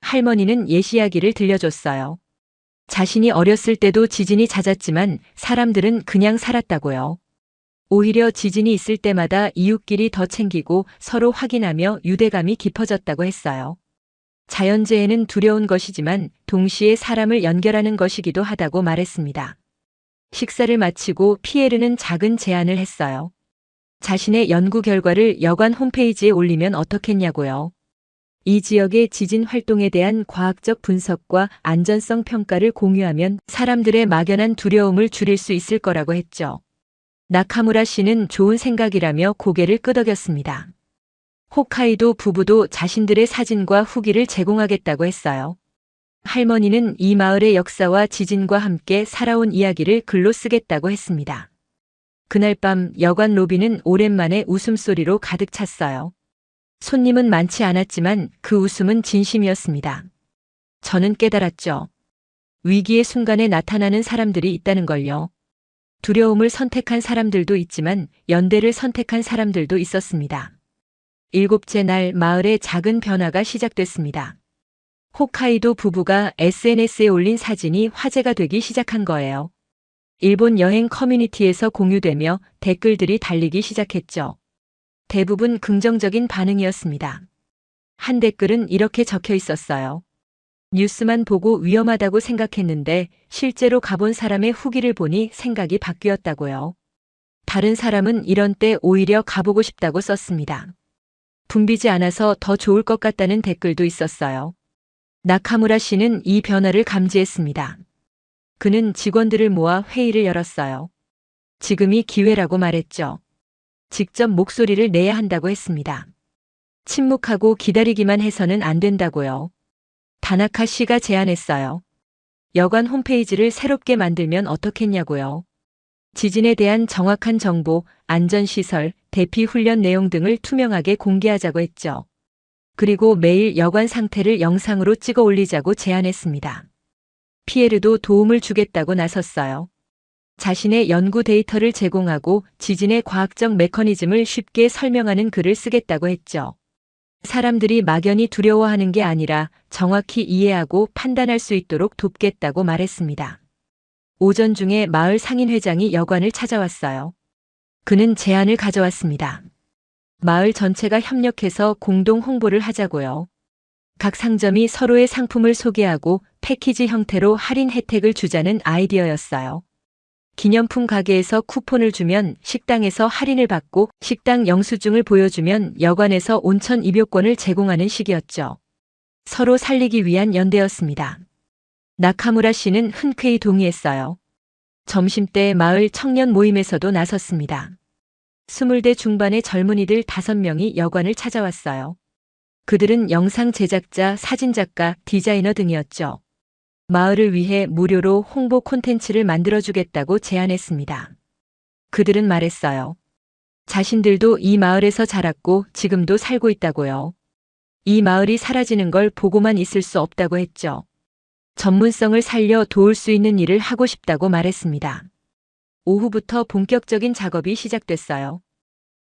할머니는 옛 이야기를 들려줬어요. 자신이 어렸을 때도 지진이 잦았지만 사람들은 그냥 살았다고요. 오히려 지진이 있을 때마다 이웃끼리 더 챙기고 서로 확인하며 유대감이 깊어졌다고 했어요. 자연재해는 두려운 것이지만 동시에 사람을 연결하는 것이기도 하다고 말했습니다. 식사를 마치고 피에르는 작은 제안을 했어요. 자신의 연구 결과를 여관 홈페이지에 올리면 어떻겠냐고요. 이 지역의 지진 활동에 대한 과학적 분석과 안전성 평가를 공유하면 사람들의 막연한 두려움을 줄일 수 있을 거라고 했죠. 나카무라 씨는 좋은 생각이라며 고개를 끄덕였습니다. 홋카이도 부부도 자신들의 사진과 후기를 제공하겠다고 했어요. 할머니는 이 마을의 역사와 지진과 함께 살아온 이야기를 글로 쓰겠다고 했습니다. 그날 밤 여관 로비는 오랜만에 웃음소리로 가득 찼어요. 손님은 많지 않았지만 그 웃음은 진심이었습니다. 저는 깨달았죠. 위기의 순간에 나타나는 사람들이 있다는 걸요. 두려움을 선택한 사람들도 있지만 연대를 선택한 사람들도 있었습니다. 7째 날 마을에 작은 변화가 시작됐습니다. 홋카이도 부부가 SNS에 올린 사진이 화제가 되기 시작한 거예요. 일본 여행 커뮤니티에서 공유되며 댓글들이 달리기 시작했죠. 대부분 긍정적인 반응이었습니다. 한 댓글은 이렇게 적혀 있었어요. 뉴스만 보고 위험하다고 생각했는데 실제로 가본 사람의 후기를 보니 생각이 바뀌었다고요. 다른 사람은 이런 때 오히려 가보고 싶다고 썼습니다. 붐비지 않아서 더 좋을 것 같다는 댓글도 있었어요. 나카무라 씨는 이 변화를 감지했습니다. 그는 직원들을 모아 회의를 열었어요. 지금이 기회라고 말했죠. 직접 목소리를 내야 한다고 했습니다. 침묵하고 기다리기만 해서는 안 된다고요. 다나카 씨가 제안했어요. 여관 홈페이지를 새롭게 만들면 어떻겠냐고요. 지진에 대한 정확한 정보, 안전시설, 대피 훈련 내용 등을 투명하게 공개하자고 했죠. 그리고 매일 여관 상태를 영상으로 찍어 올리자고 제안했습니다. 피에르도 도움을 주겠다고 나섰어요. 자신의 연구 데이터를 제공하고 지진의 과학적 메커니즘을 쉽게 설명하는 글을 쓰겠다고 했죠. 사람들이 막연히 두려워하는 게 아니라 정확히 이해하고 판단할 수 있도록 돕겠다고 말했습니다. 오전 중에 마을 상인회장이 여관을 찾아왔어요. 그는 제안을 가져왔습니다. 마을 전체가 협력해서 공동 홍보를 하자고요. 각 상점이 서로의 상품을 소개하고 패키지 형태로 할인 혜택을 주자는 아이디어였어요. 기념품 가게에서 쿠폰을 주면 식당에서 할인을 받고 식당 영수증을 보여주면 여관에서 온천 입욕권을 제공하는 식이었죠. 서로 살리기 위한 연대였습니다. 나카무라 씨는 흔쾌히 동의했어요. 점심때 마을 청년 모임에서도 나섰습니다. 20대 중반의 젊은이들 5명이 여관을 찾아왔어요. 그들은 영상 제작자, 사진작가, 디자이너 등이었죠. 마을을 위해 무료로 홍보 콘텐츠를 만들어주겠다고 제안했습니다. 그들은 말했어요. 자신들도 이 마을에서 자랐고 지금도 살고 있다고요. 이 마을이 사라지는 걸 보고만 있을 수 없다고 했죠. 전문성을 살려 도울 수 있는 일을 하고 싶다고 말했습니다. 오후부터 본격적인 작업이 시작됐어요.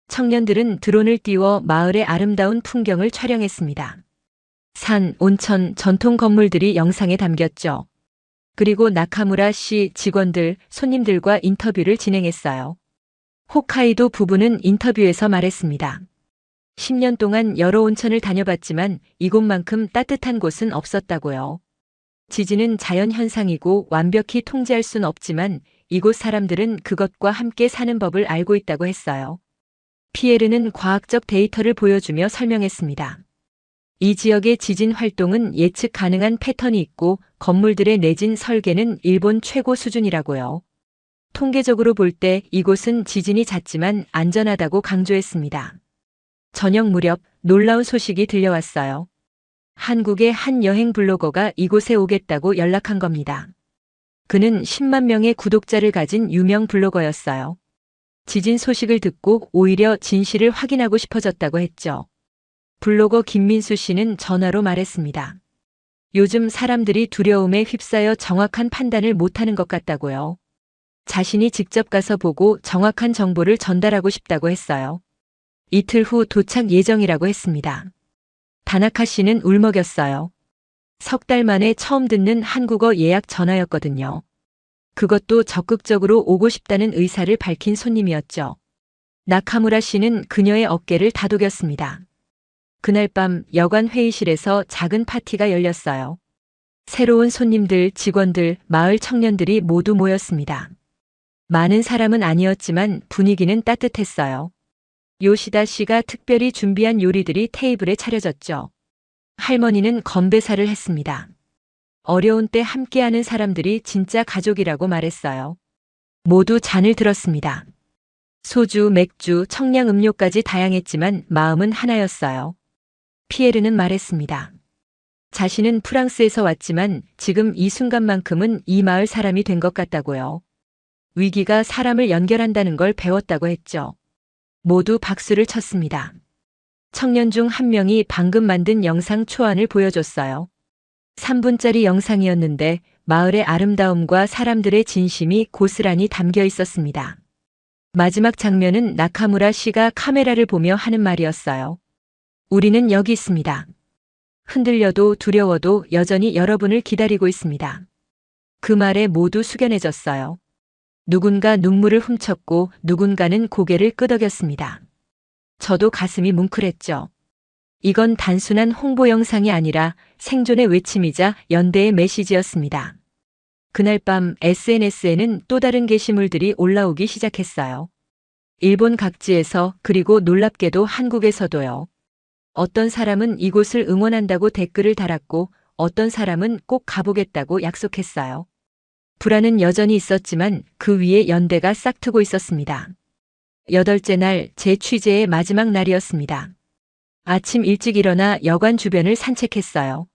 청년들은 드론을 띄워 마을의 아름다운 풍경을 촬영했습니다. 산, 온천, 전통 건물들이 영상에 담겼죠. 그리고 나카무라 씨 직원들, 손님들과 인터뷰를 진행했어요. 홋카이도 부부는 인터뷰에서 말했습니다. 10년 동안 여러 온천을 다녀봤지만 이곳만큼 따뜻한 곳은 없었다고요. 지진은 자연현상이고 완벽히 통제할 순 없지만 이곳 사람들은 그것과 함께 사는 법을 알고 있다고 했어요. 피에르는 과학적 데이터를 보여주며 설명했습니다. 이 지역의 지진 활동은 예측 가능한 패턴이 있고 건물들의 내진 설계는 일본 최고 수준이라고요. 통계적으로 볼 때 이곳은 지진이 잦지만 안전하다고 강조했습니다. 저녁 무렵 놀라운 소식이 들려왔어요. 한국의 한 여행 블로거가 이곳에 오겠다고 연락한 겁니다. 그는 10만 명의 구독자를 가진 유명 블로거였어요. 지진 소식을 듣고 오히려 진실을 확인하고 싶어졌다고 했죠. 블로거 김민수 씨는 전화로 말했습니다. 요즘 사람들이 두려움에 휩싸여 정확한 판단을 못하는 것 같다고요. 자신이 직접 가서 보고 정확한 정보를 전달하고 싶다고 했어요. 이틀 후 도착 예정이라고 했습니다. 다나카 씨는 울먹였어요. 석 달 만에 처음 듣는 한국어 예약 전화였거든요. 그것도 적극적으로 오고 싶다는 의사를 밝힌 손님이었죠. 나카무라 씨는 그녀의 어깨를 다독였습니다. 그날 밤 여관 회의실에서 작은 파티가 열렸어요. 새로운 손님들, 직원들, 마을 청년들이 모두 모였습니다. 많은 사람은 아니었지만 분위기는 따뜻했어요. 요시다 씨가 특별히 준비한 요리들이 테이블에 차려졌죠. 할머니는 건배사를 했습니다. 어려운 때 함께하는 사람들이 진짜 가족이라고 말했어요. 모두 잔을 들었습니다. 소주, 맥주, 청량 음료까지 다양했지만 마음은 하나였어요. 피에르는 말했습니다. 자신은 프랑스에서 왔지만 지금 이 순간만큼은 이 마을 사람이 된 것 같다고요. 위기가 사람을 연결한다는 걸 배웠다고 했죠. 모두 박수를 쳤습니다. 청년 중 한 명이 방금 만든 영상 초안을 보여줬어요. 3분짜리 영상이었는데 마을의 아름다움과 사람들의 진심이 고스란히 담겨 있었습니다. 마지막 장면은 나카무라 씨가 카메라를 보며 하는 말이었어요. 우리는 여기 있습니다. 흔들려도 두려워도 여전히 여러분을 기다리고 있습니다. 그 말에 모두 숙연해졌어요. 누군가 눈물을 훔쳤고 누군가는 고개를 끄덕였습니다. 저도 가슴이 뭉클했죠. 이건 단순한 홍보 영상이 아니라 생존의 외침이자 연대의 메시지였습니다. 그날 밤 SNS에는 또 다른 게시물들이 올라오기 시작했어요. 일본 각지에서 그리고 놀랍게도 한국에서도요. 어떤 사람은 이곳을 응원한다고 댓글을 달았고 어떤 사람은 꼭 가보겠다고 약속했어요. 불안은 여전히 있었지만 그 위에 연대가 싹트고 있었습니다. 8째 날 제 취재의 마지막 날이었습니다. 아침 일찍 일어나 여관 주변을 산책했어요.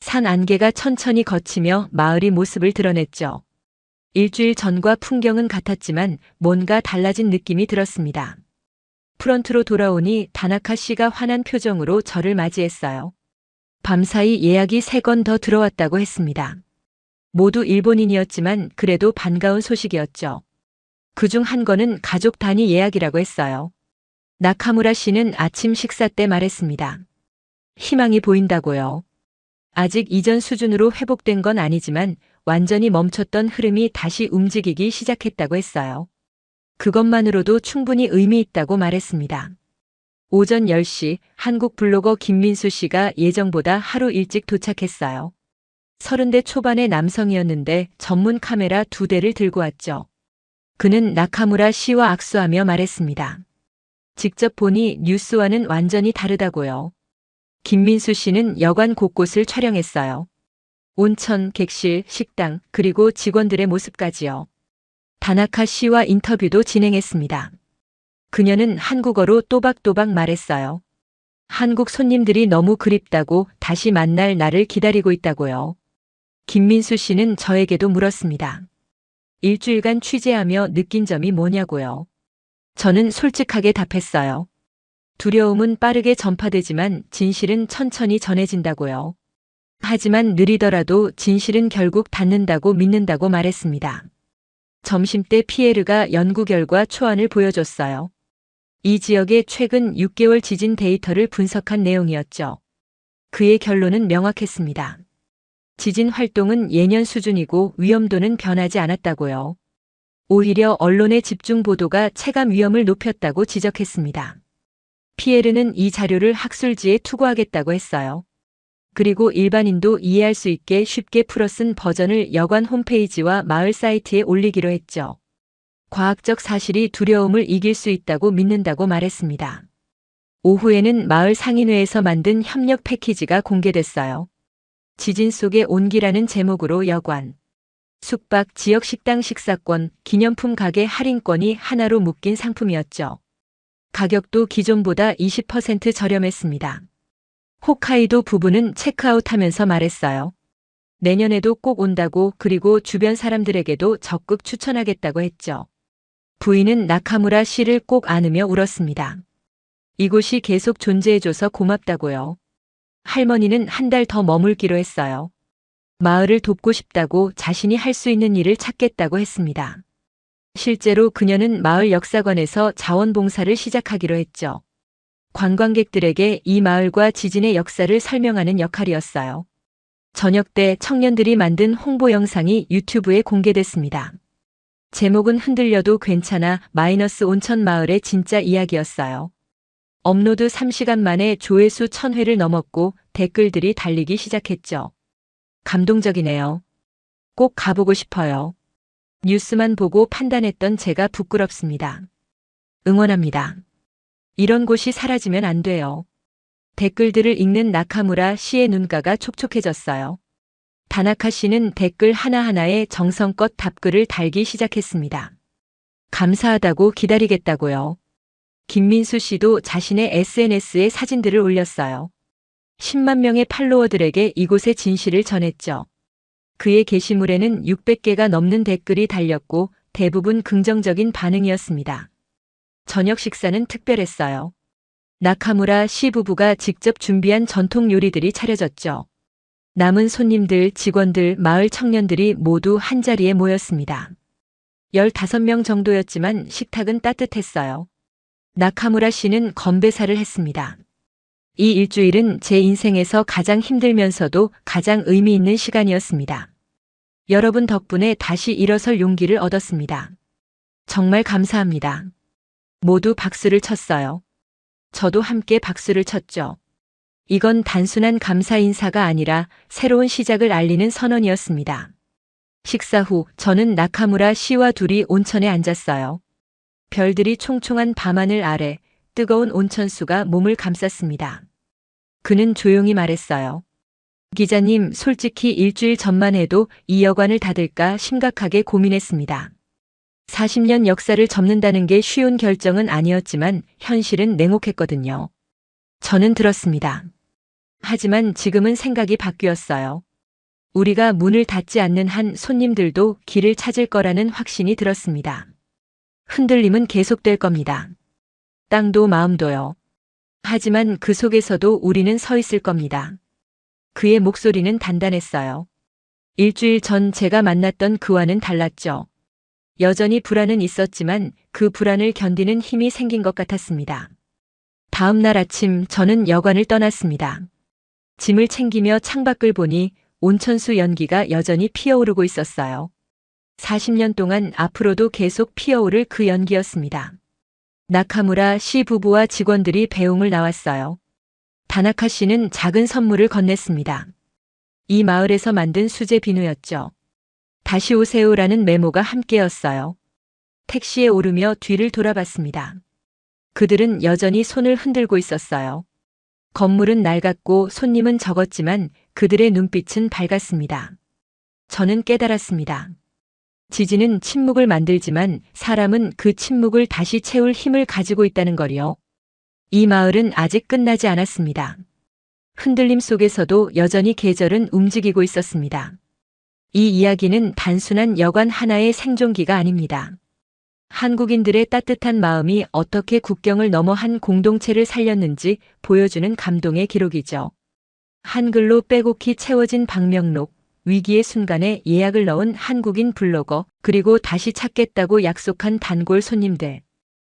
산 안개가 천천히 걷히며 마을이 모습을 드러냈죠. 일주일 전과 풍경은 같았지만 뭔가 달라진 느낌이 들었습니다. 프런트로 돌아오니 다나카 씨가 환한 표정으로 저를 맞이했어요. 밤사이 예약이 3건 더 들어왔다고 했습니다. 모두 일본인이었지만 그래도 반가운 소식이었죠. 그중 한 건은 가족 단위 예약이라고 했어요. 나카무라 씨는 아침 식사 때 말했습니다. 희망이 보인다고요. 아직 이전 수준으로 회복된 건 아니지만 완전히 멈췄던 흐름이 다시 움직이기 시작했다고 했어요. 그것만으로도 충분히 의미 있다고 말했습니다. 오전 10시 한국 블로거 김민수 씨가 예정보다 하루 일찍 도착했어요. 30대 초반의 남성이었는데 전문 카메라 2대를 들고 왔죠. 그는 나카무라 씨와 악수하며 말했습니다. 직접 보니 뉴스와는 완전히 다르다고요. 김민수 씨는 여관 곳곳을 촬영했어요. 온천, 객실, 식당, 그리고 직원들의 모습까지요. 다나카 씨와 인터뷰도 진행했습니다. 그녀는 한국어로 또박또박 말했어요. 한국 손님들이 너무 그립다고 다시 만날 날을 기다리고 있다고요. 김민수 씨는 저에게도 물었습니다. 일주일간 취재하며 느낀 점이 뭐냐고요. 저는 솔직하게 답했어요. 두려움은 빠르게 전파되지만 진실은 천천히 전해진다고요. 하지만 느리더라도 진실은 결국 닿는다고 믿는다고 말했습니다. 점심때 피에르가 연구 결과 초안을 보여줬어요. 이 지역의 최근 6개월 지진 데이터를 분석한 내용이었죠. 그의 결론은 명확했습니다. 지진 활동은 예년 수준이고 위험도는 변하지 않았다고요. 오히려 언론의 집중 보도가 체감 위험을 높였다고 지적했습니다. 피에르는 이 자료를 학술지에 투고하겠다고 했어요. 그리고 일반인도 이해할 수 있게 쉽게 풀어 쓴 버전을 여관 홈페이지와 마을 사이트에 올리기로 했죠. 과학적 사실이 두려움을 이길 수 있다고 믿는다고 말했습니다. 오후에는 마을 상인회에서 만든 협력 패키지가 공개됐어요. 지진 속의 온기라는 제목으로 여관, 숙박, 지역 식당 식사권, 기념품 가게 할인권이 하나로 묶인 상품이었죠. 가격도 기존보다 20% 저렴했습니다. 홋카이도 부부는 체크아웃하면서 말했어요. 내년에도 꼭 온다고, 그리고 주변 사람들에게도 적극 추천하겠다고 했죠. 부인은 나카무라 씨를 꼭 안으며 울었습니다. 이곳이 계속 존재해줘서 고맙다고요. 할머니는 한 달 더 머물기로 했어요. 마을을 돕고 싶다고, 자신이 할 수 있는 일을 찾겠다고 했습니다. 실제로 그녀는 마을 역사관에서 자원봉사를 시작하기로 했죠. 관광객들에게 이 마을과 지진의 역사를 설명하는 역할이었어요. 저녁 때 청년들이 만든 홍보 영상이 유튜브에 공개됐습니다. 제목은 흔들려도 괜찮아 마이너스 온천 마을의 진짜 이야기였어요. 업로드 3시간 만에 조회수 1000회를 넘었고 댓글들이 달리기 시작했죠. 감동적이네요. 꼭 가보고 싶어요. 뉴스만 보고 판단했던 제가 부끄럽습니다. 응원합니다. 이런 곳이 사라지면 안 돼요. 댓글들을 읽는 나카무라 씨의 눈가가 촉촉해졌어요. 다나카 씨는 댓글 하나하나에 정성껏 답글을 달기 시작했습니다. 감사하다고, 기다리겠다고요. 김민수 씨도 자신의 SNS에 사진들을 올렸어요. 10만 명의 팔로워들에게 이곳의 진실을 전했죠. 그의 게시물에는 600개가 넘는 댓글이 달렸고 대부분 긍정적인 반응이었습니다. 저녁 식사는 특별했어요. 나카무라 씨 부부가 직접 준비한 전통 요리들이 차려졌죠. 남은 손님들, 직원들, 마을 청년들이 모두 한자리에 모였습니다. 15명 정도였지만 식탁은 따뜻했어요. 나카무라 씨는 건배사를 했습니다. 이 일주일은 제 인생에서 가장 힘들면서도 가장 의미 있는 시간이었습니다. 여러분 덕분에 다시 일어설 용기를 얻었습니다. 정말 감사합니다. 모두 박수를 쳤어요. 저도 함께 박수를 쳤죠. 이건 단순한 감사 인사가 아니라 새로운 시작을 알리는 선언이었습니다. 식사 후 저는 나카무라 씨와 둘이 온천에 앉았어요. 별들이 총총한 밤하늘 아래 뜨거운 온천수가 몸을 감쌌습니다. 그는 조용히 말했어요. 기자님, 솔직히 일주일 전만 해도 이 여관을 닫을까 심각하게 고민했습니다. 40년 역사를 접는다는 게 쉬운 결정은 아니었지만 현실은 냉혹했거든요. 저는 들었습니다. 하지만 지금은 생각이 바뀌었어요. 우리가 문을 닫지 않는 한 손님들도 길을 찾을 거라는 확신이 들었습니다. 흔들림은 계속될 겁니다. 땅도 마음도요. 하지만 그 속에서도 우리는 서 있을 겁니다. 그의 목소리는 단단했어요. 일주일 전 제가 만났던 그와는 달랐죠. 여전히 불안은 있었지만 그 불안을 견디는 힘이 생긴 것 같았습니다. 다음 날 아침 저는 여관을 떠났습니다. 짐을 챙기며 창밖을 보니 온천수 연기가 여전히 피어오르고 있었어요. 40년 동안 앞으로도 계속 피어오를 그 연기였습니다. 나카무라 씨 부부와 직원들이 배웅을 나왔어요. 다나카 씨는 작은 선물을 건넸습니다. 이 마을에서 만든 수제 비누였죠. 다시 오세요라는 메모가 함께였어요. 택시에 오르며 뒤를 돌아봤습니다. 그들은 여전히 손을 흔들고 있었어요. 건물은 낡았고 손님은 적었지만 그들의 눈빛은 밝았습니다. 저는 깨달았습니다. 지진은 침묵을 만들지만 사람은 그 침묵을 다시 채울 힘을 가지고 있다는 거요. 이 마을은 아직 끝나지 않았습니다. 흔들림 속에서도 여전히 계절은 움직이고 있었습니다. 이 이야기는 단순한 여관 하나의 생존기가 아닙니다. 한국인들의 따뜻한 마음이 어떻게 국경을 넘어 한 공동체를 살렸는지 보여주는 감동의 기록이죠. 한글로 빼곡히 채워진 방명록, 위기의 순간에 예약을 넣은 한국인 블로거, 그리고 다시 찾겠다고 약속한 단골 손님들.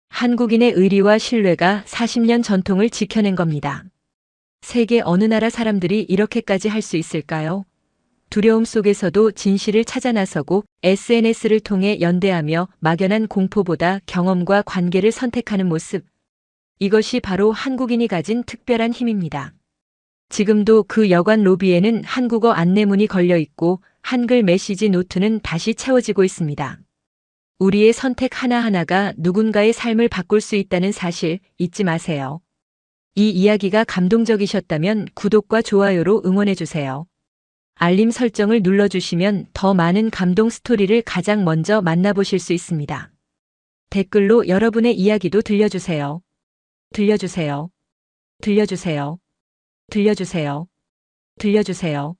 한국인의 의리와 신뢰가 40년 전통을 지켜낸 겁니다. 세계 어느 나라 사람들이 이렇게까지 할 수 있을까요? 두려움 속에서도 진실을 찾아 나서고 SNS를 통해 연대하며 막연한 공포보다 경험과 관계를 선택하는 모습. 이것이 바로 한국인이 가진 특별한 힘입니다. 지금도 그 여관 로비에는 한국어 안내문이 걸려 있고 한글 메시지 노트는 다시 채워지고 있습니다. 우리의 선택 하나하나가 누군가의 삶을 바꿀 수 있다는 사실 잊지 마세요. 이 이야기가 감동적이셨다면 구독과 좋아요로 응원해주세요. 알림 설정을 눌러주시면 더 많은 감동 스토리를 가장 먼저 만나보실 수 있습니다. 댓글로 여러분의 이야기도 들려주세요. 들려주세요. 들려주세요. 들려주세요. 들려주세요.